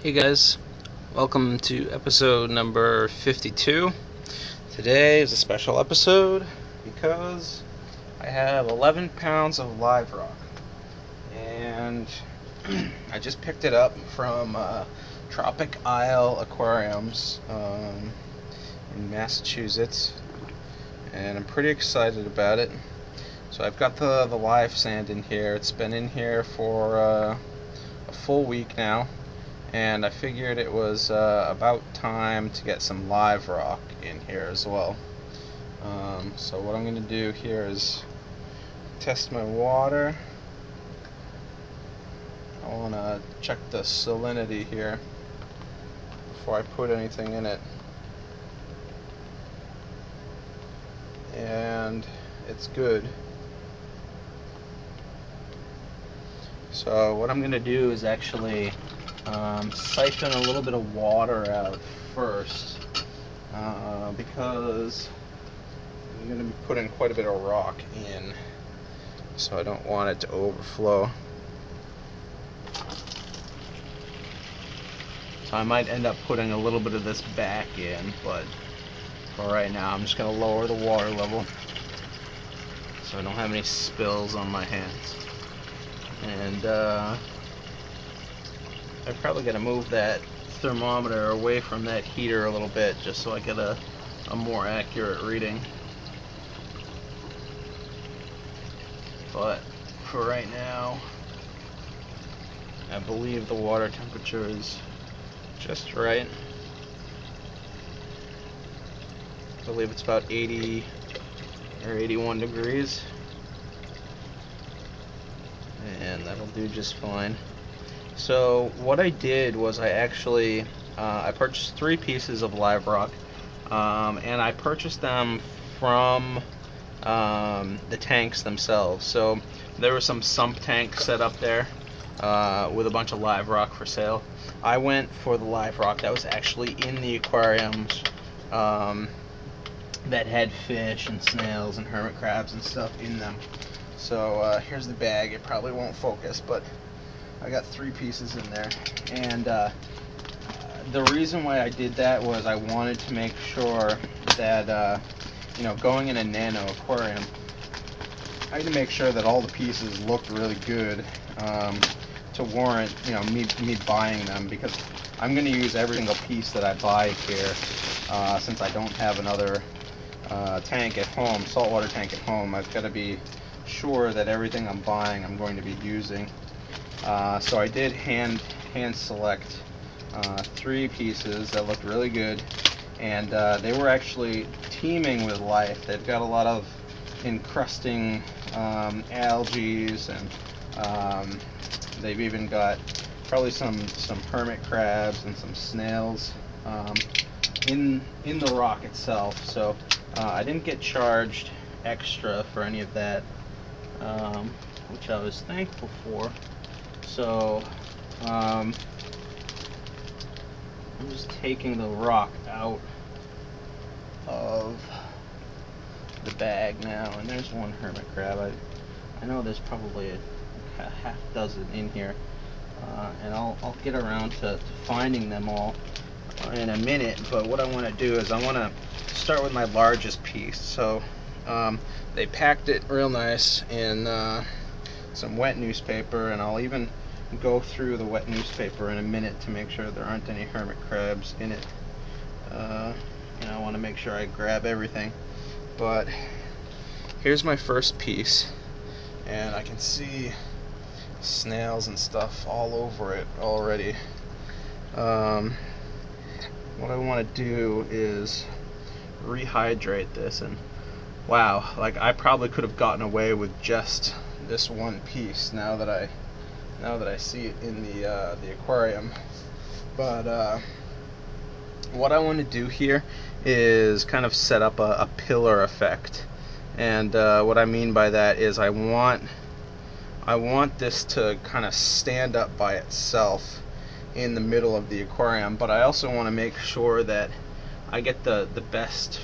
Hey guys, welcome to episode number 52. Today is a special episode because I have 11 pounds of live rock, and I just picked it up from Tropic Isle Aquariums in Massachusetts, and I'm pretty excited about it. So I've got the live sand in here. It's been in here for a full week now, and I figured it was about time to get some live rock in here as well. So what I'm going to do here is test my water. I want to check the salinity here before I put anything in it. And it's good. So what I'm going to do is actually siphon a little bit of water out first, because I'm going to be putting quite a bit of rock in, so I don't want it to overflow. So I might end up putting a little bit of this back in, but for right now I'm just going to lower the water level so I don't have any spills on my hands. And I'm probably going to move that thermometer away from that heater a little bit just so I get a more accurate reading. But for right now, I believe the water temperature is just right. I believe it's about 80 or 81 degrees, and that'll do just fine. So what I did was I actually I purchased 3 pieces of live rock, and I purchased them from the tanks themselves. So there was some sump tanks set up there with a bunch of live rock for sale. I went for the live rock that was actually in the aquariums, that had fish and snails and hermit crabs and stuff in them. So here's the bag. It probably won't focus, but I got 3 pieces in there. And the reason why I did that was I wanted to make sure that going in a nano aquarium, I had to make sure that all the pieces looked really good to warrant me buying them, because I'm going to use every single piece that I buy here, since I don't have another tank at home, saltwater tank at home. I've got to be sure that everything I'm buying I'm going to be using. So I did hand select 3 pieces that looked really good, and they were actually teeming with life. They've got a lot of encrusting algae, and they've even got probably some hermit crabs and some snails in the rock itself. So I didn't get charged extra for any of that, which I was thankful for. So I'm just taking the rock out of the bag now, and there's one hermit crab. I know there's probably a half dozen in here, and I'll get around to finding them all in a minute. But what I want to do is I want to start with my largest piece. So they packed it real nice in some wet newspaper, and I'll even go through the wet newspaper in a minute to make sure there aren't any hermit crabs in it. I want to make sure I grab everything. But here's my first piece, and I can see snails and stuff all over it already. What I want to do is rehydrate this, and wow, like I probably could have gotten away with just this one piece now that I see it in the aquarium. But what I want to do here is kind of set up a pillar effect, and what I mean by that is I want this to kind of stand up by itself in the middle of the aquarium, but I also want to make sure that I get the best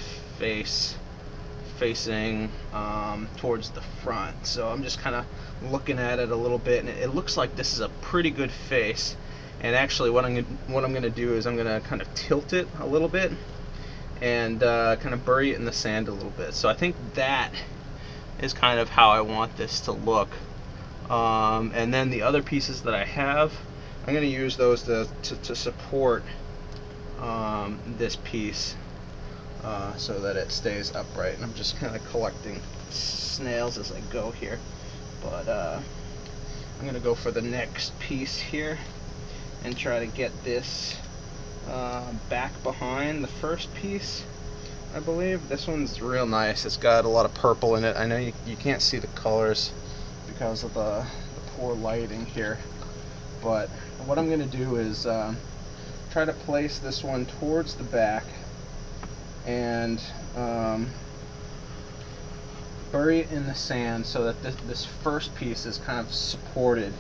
facing towards the front. So I'm just kind of looking at it a little bit, and it looks like this is a pretty good face, And actually what I'm going to do is I'm going to kind of tilt it a little bit and kind of bury it in the sand a little bit. So I think that is kind of how I want this to look. And then the other pieces that I have, I'm going to use those to support this piece so that it stays upright. And I'm just kind of collecting snails as I go here. But I'm going to go for the next piece here and try to get this back behind the first piece. I believe this one's real nice. It's got a lot of purple in it. I know you can't see the colors because of the poor lighting here, but what I'm going to do is try to place this one towards the back and bury it in the sand so that this first piece is kind of supported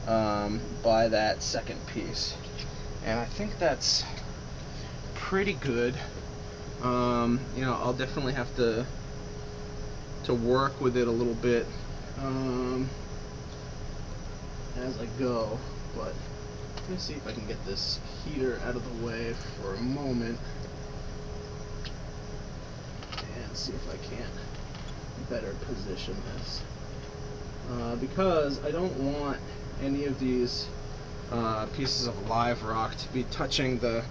by that second piece. And I think that's pretty good. You know, I'll definitely have to work with it a little bit as I go, but let me see if I can get this heater out of the way for a moment and see if I can't better position this, because I don't want any of these pieces of live rock to be touching the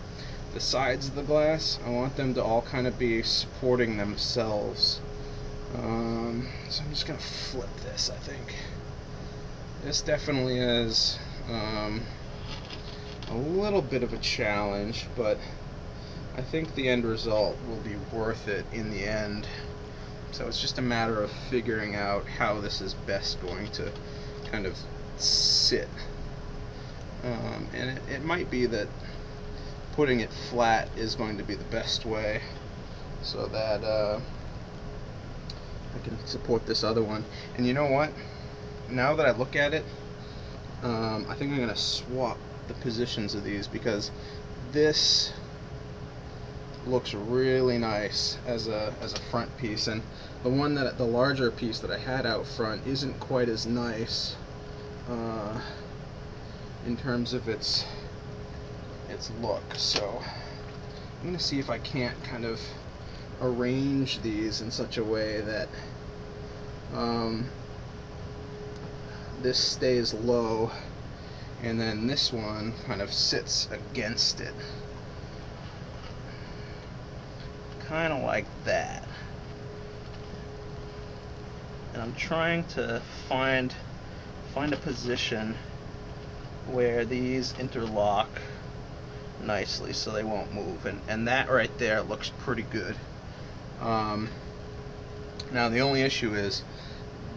sides of the glass. I want them to all kind of be supporting themselves. So I'm just going to flip this, I think. This definitely is a little bit of a challenge, but I think the end result will be worth it in the end. So it's just a matter of figuring out how this is best going to kind of sit. And it might be that putting it flat is going to be the best way so that I can support this other one. And you know what? Now that I look at it, I think I'm going to swap the positions of these, because this looks really nice as a front piece, and the larger piece that I had out front isn't quite as nice in terms of its look. So I'm going to see if I can't kind of arrange these in such a way that this stays low and then this one kind of sits against it, kind of like that. And I'm trying to find a position where these interlock nicely so they won't move, and that right there looks pretty good. Now the only issue is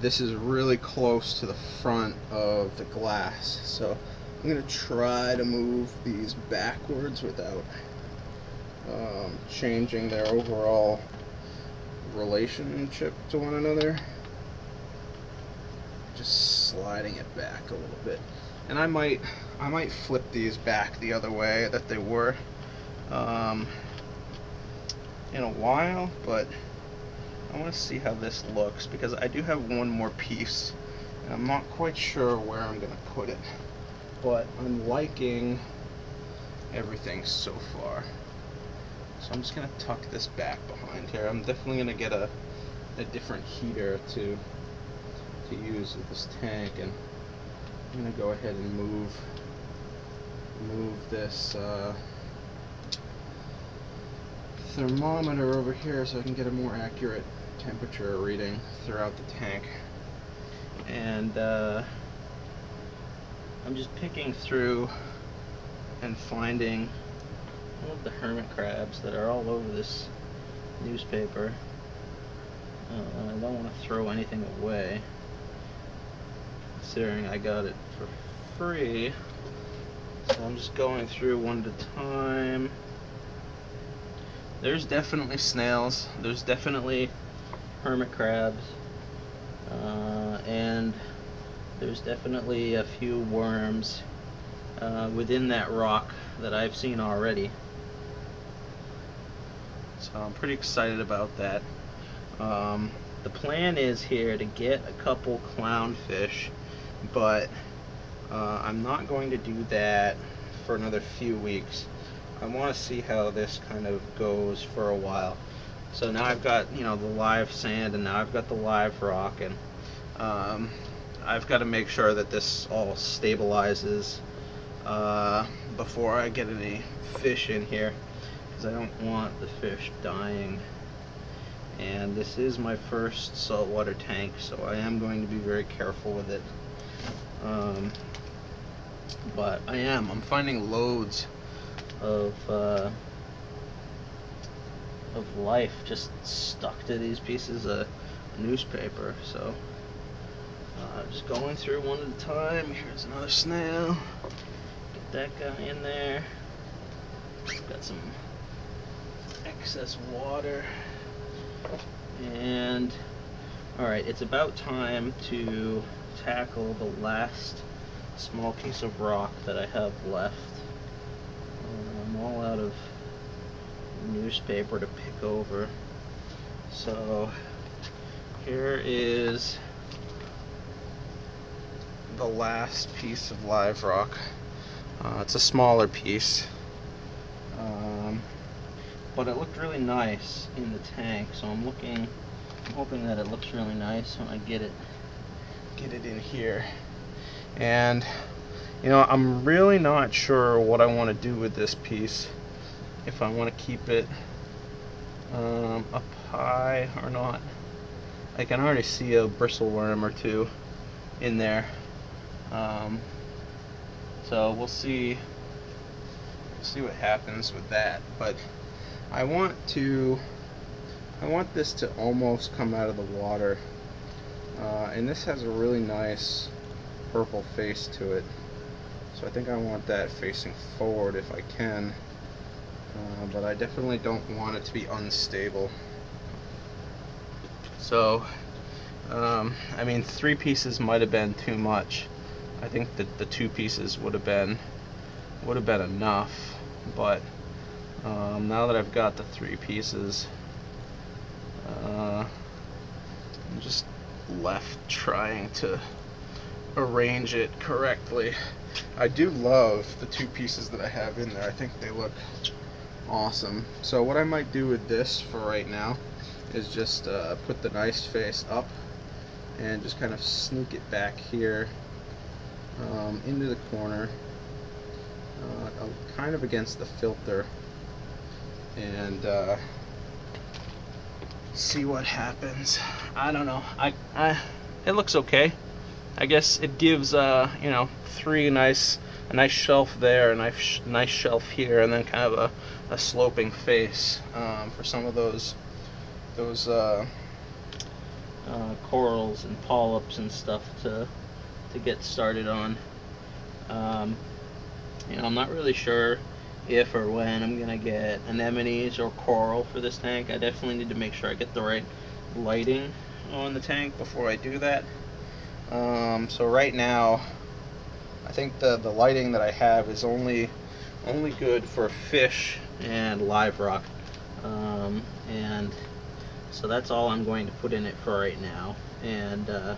this is really close to the front of the glass, so I'm going to try to move these backwards without changing their overall relationship to one another. Just sliding it back a little bit. And I might flip these back the other way that they were in a while, but I want to see how this looks, because I do have one more piece and I'm not quite sure where I'm going to put it, but I'm liking everything so far. So I'm just going to tuck this back behind here. I'm definitely going to get a different heater to use with this tank, and I'm going to go ahead and move this thermometer over here so I can get a more accurate temperature reading throughout the tank. And I'm just picking through and finding all of the hermit crabs that are all over this newspaper. I don't want to throw anything away, considering I got it for free. So I'm just going through one at a time. There's definitely snails, there's definitely hermit crabs, and there's definitely a few worms within that rock that I've seen already. So I'm pretty excited about that. The plan is here to get a couple clownfish, but I'm not going to do that for another few weeks. I want to see how this kind of goes for a while. So now I've got, you know, the live sand, and now I've got the live rock, and I've got to make sure that this all stabilizes before I get any fish in here, because I don't want the fish dying. And this is my first saltwater tank, so I am going to be very careful with it. But I'm finding loads of life just stuck to these pieces of newspaper. So just going through one at a time. Here's another snail. Get that guy in there. Got some excess water. And alright, it's about time to tackle the last small piece of rock that I have left. I'm all out of newspaper to pick over. So here is the last piece of live rock. It's a smaller piece, but it looked really nice in the tank, so I'm hoping that it looks really nice when I get it in here. And you know, I'm really not sure what I want to do with this piece, if I want to keep it up high or not. I can already see a bristleworm or two in there, so we'll see what happens with that. But I want this to almost come out of the water, and this has a really nice purple face to it, so I think I want that facing forward if I can, but I definitely don't want it to be unstable. So I mean, 3 pieces might have been too much. I think that the 2 pieces would have been enough, but now that I've got the 3 pieces, I'm just left trying to arrange it correctly. I do love the 2 pieces that I have in there. I think they look awesome. So what I might do with this for right now is just put the nice face up and just kind of sneak it back here into the corner, kind of against the filter, and see what happens. I don't know. It looks okay. I guess it gives you know, a nice shelf there, a nice shelf here, and then kind of a sloping face for some of those corals and polyps and stuff to get started on. You know, I'm not really sure if or when I'm gonna get anemones or coral for this tank. I definitely need to make sure I get the right lighting on the tank before I do that. So right now, I think the lighting that I have is only good for fish and live rock, and so that's all I'm going to put in it for right now. And the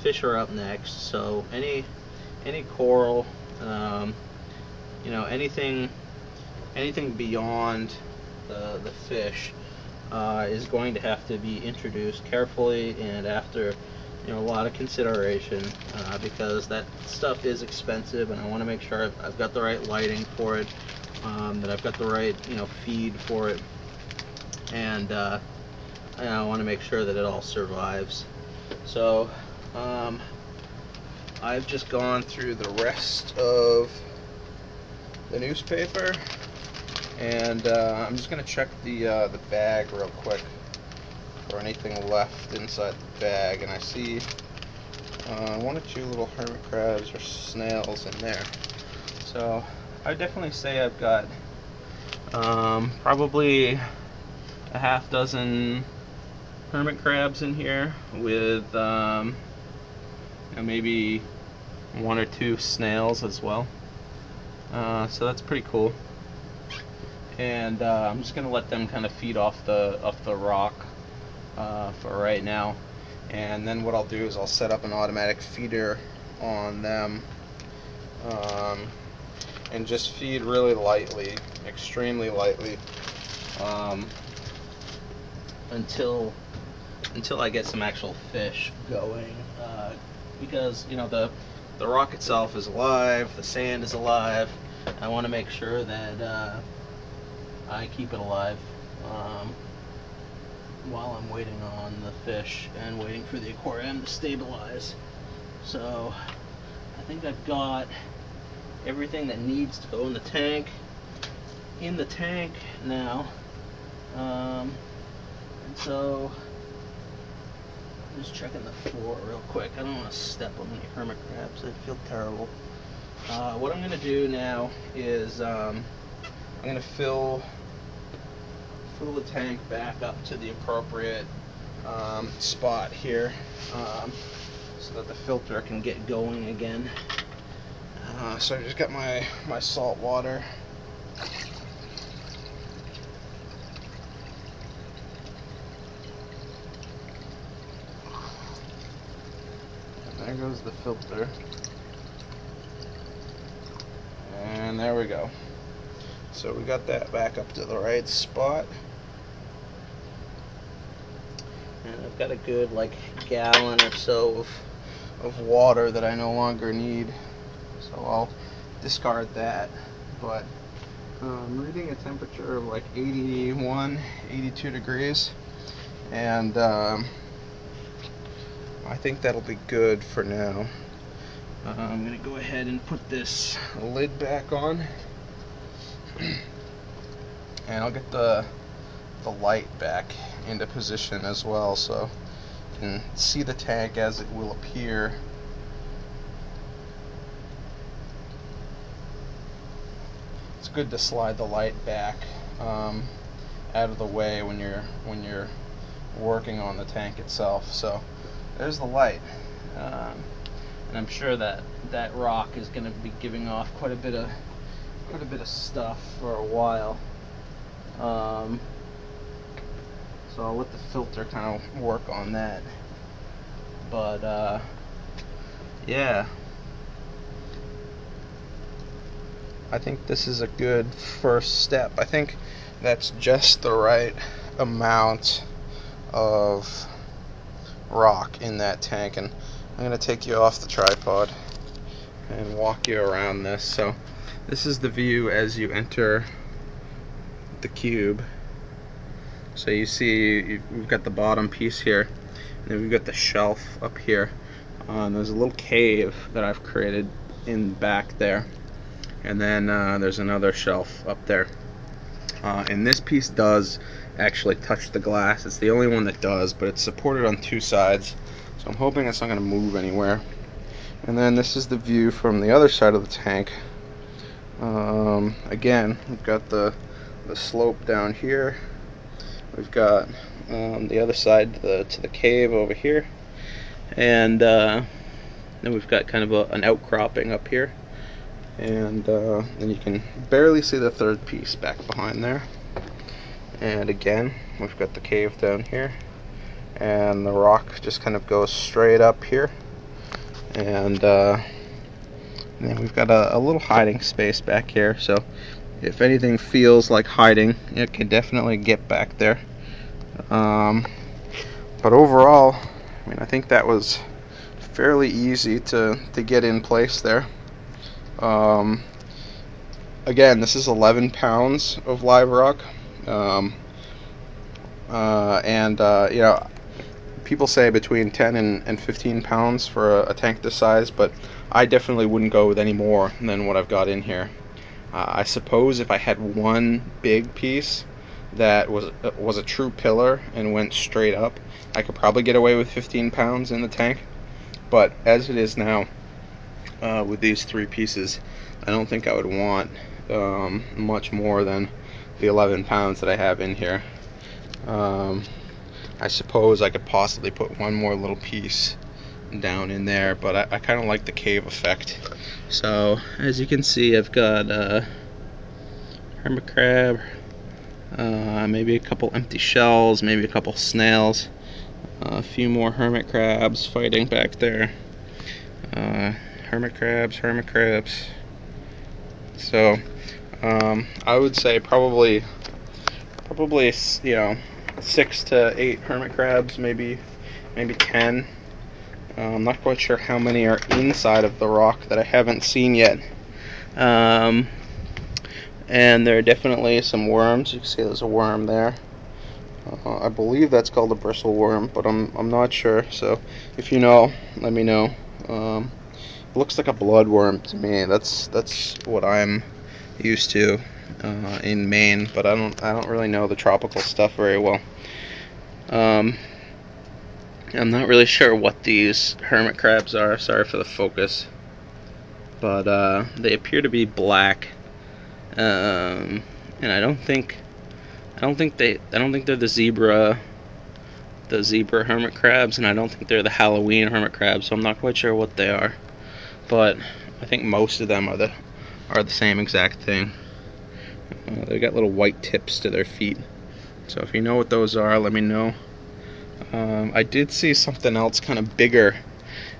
fish are up next. So any coral, you know, anything beyond the fish is going to have to be introduced carefully and after, you know, a lot of consideration, because that stuff is expensive, and I want to make sure I've got the right lighting for it, that I've got the right, you know, feed for it, and I want to make sure that it all survives. So I've just gone through the rest of the newspaper, and I'm just going to check the bag real quick for anything left inside the bag, and I see 1 or 2 little hermit crabs or snails in there. So I definitely say I've got probably a half dozen hermit crabs in here with you know, maybe 1 or 2 snails as well. So that's pretty cool. And I'm just gonna let them kind of feed off the rock for right now, and then what I'll do is I'll set up an automatic feeder on them, and just feed really lightly, extremely lightly, until I get some actual fish going, because you know the rock itself is alive, the sand is alive. I want to make sure that I keep it alive while I'm waiting on the fish and waiting for the aquarium to stabilize. So I think I've got everything that needs to go in the tank now, and so I'm just checking the floor real quick. I don't want to step on any hermit crabs. I feel terrible. What I'm going to do now is I'm going to fill the tank back up to the appropriate spot here, so that the filter can get going again. So I just got my salt water. And there goes the filter. And there we go. So we got that back up to the right spot. And I've got a good like gallon or so of water that I no longer need. So I'll discard that. But I'm reading a temperature of like 81, 82 degrees. And I think that'll be good for now. I'm going to go ahead and put this lid back on. And I'll get the light back into position as well, so you can see the tank as it will appear. It's good to slide the light back out of the way when you're working on the tank itself. So there's the light, and I'm sure that rock is going to be giving off quite a bit of stuff for a while. So I'll let the filter kind of work on that. But yeah, I think this is a good first step. I think that's just the right amount of rock in that tank, and I'm going to take you off the tripod and walk you around this. So this is the view as you enter the cube. So you see we've got the bottom piece here, and then we've got the shelf up here. There's a little cave that I've created in back there, and then there's another shelf up there. And this piece does actually touch the glass. It's the only one that does, but it's supported on two sides, so I'm hoping it's not going to move anywhere. And then this is the view from the other side of the tank. Again, we've got the slope down here. We've got the other side to the cave over here, and then we've got kind of an outcropping up here, and then you can barely see the third piece back behind there. And again, we've got the cave down here, and the rock just kind of goes straight up here, and then we've got a little hiding space back here, so if anything feels like hiding, it can definitely get back there. But overall, I mean, I think that was fairly easy to get in place there. Again, this is 11 pounds of live rock, and you know, people say between 10 and 15 pounds for a tank this size, but I definitely wouldn't go with any more than what I've got in here. I suppose if I had one big piece that was a true pillar and went straight up, I could probably get away with 15 pounds in the tank. But as it is now, with these three pieces, I don't think I would want much more than the 11 pounds that I have in here. I suppose I could possibly put one more little piece down in there, but I kind of like the cave effect. So as you can see, I've got hermit crab, maybe a couple empty shells, maybe a couple snails, a few more hermit crabs fighting back there. Hermit crabs. So I would say probably 6 to 8 hermit crabs, maybe 10. I'm not quite sure how many are inside of the rock that I haven't seen yet. And there are definitely some worms. You can see there's a worm there. I believe that's called a bristle worm, but I'm not sure. So if you know, let me know. It looks like a bloodworm to me. That's what I'm used to in Maine, but I don't really know the tropical stuff very well. I'm not really sure what these hermit crabs are. Sorry for the focus, but they appear to be black, and I don't think they're the zebra hermit crabs, and I don't think they're the Halloween hermit crabs. So I'm not quite sure what they are, but I think most of them are the same exact thing. They got little white tips to their feet. So if you know what those are, let me know. I did see something else kind of bigger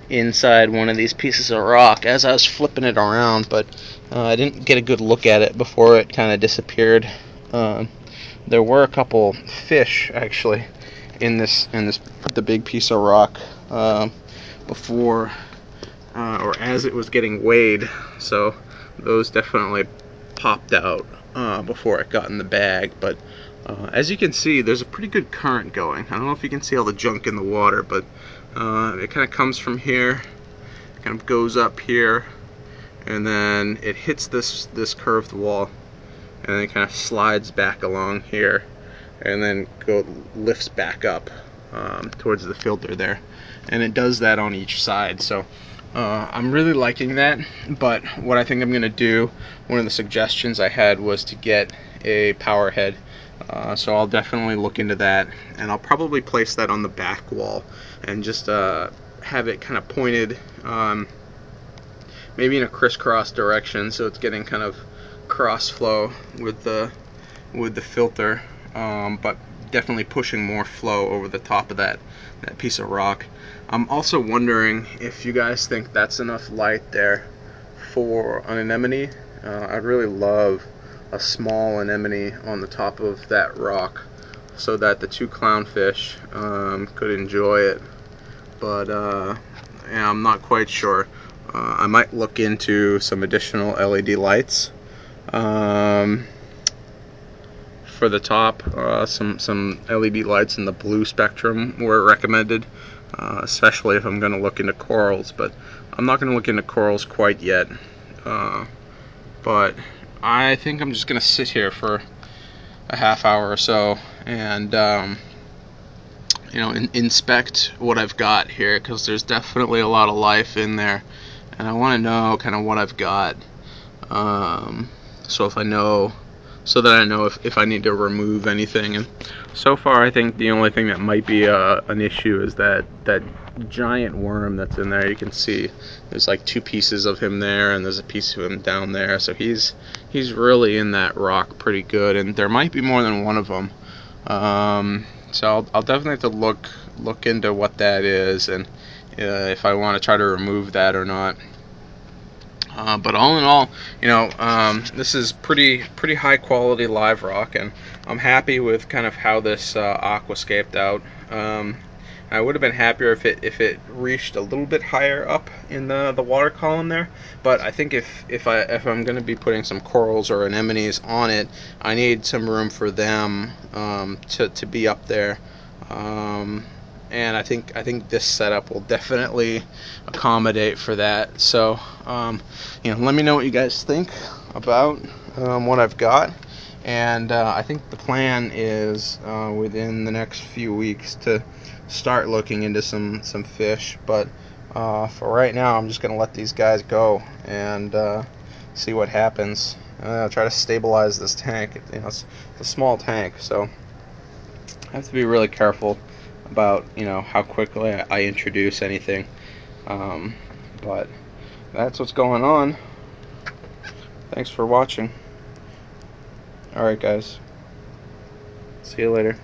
inside one of these pieces of rock as I was flipping it around, but I didn't get a good look at it before it kind of disappeared. There were a couple fish actually in the big piece of rock before or as it was getting weighed, so those definitely popped out before it got in the bag. But as you can see, there's a pretty good current going. I don't know if you can see all the junk in the water, but it kind of comes from here, kind of goes up here, and then it hits this curved wall, and then it kind of slides back along here, and then lifts back up towards the filter there, and it does that on each side. So I'm really liking that. But what I think I'm gonna do, one of the suggestions I had was to get a power head. So I'll definitely look into that, and I'll probably place that on the back wall and just have it kind of pointed maybe in a crisscross direction, so it's getting kind of cross flow with the filter, but definitely pushing more flow over the top of that piece of rock. I'm also wondering if you guys think that's enough light there for an anemone. I'd really love a small anemone on the top of that rock so that the 2 clownfish could enjoy it, but yeah, I'm not quite sure. I might look into some additional LED lights for the top. Some LED lights in the blue spectrum were recommended, especially if I'm going to look into corals, but I'm not going to look into corals quite yet. But I think I'm just going to sit here for a half hour or so and inspect what I've got here, because there's definitely a lot of life in there, and I want to know kind of what I've got, so that I know if I need to remove anything. And so far I think the only thing that might be an issue is that giant worm that's in there. You can see there's like 2 pieces of him there, and there's a piece of him down there, so he's really in that rock pretty good, and there might be more than one of them. So I'll definitely have to look into what that is, and if I want to try to remove that or not. But all in all, this is pretty high quality live rock, and I'm happy with kind of how this aquascaped out. I would have been happier if it reached a little bit higher up in the water column there, but I think if I'm going to be putting some corals or anemones on it, I need some room for them to be up there. And I think this setup will definitely accommodate for that. So let me know what you guys think about what I've got, and I think the plan is within the next few weeks to start looking into some fish. But for right now, I'm just gonna let these guys go and see what happens. I'll try to stabilize this tank. It's a small tank, so I have to be really careful about how quickly I introduce anything. But that's what's going on. Thanks for watching. Alright guys, see you later.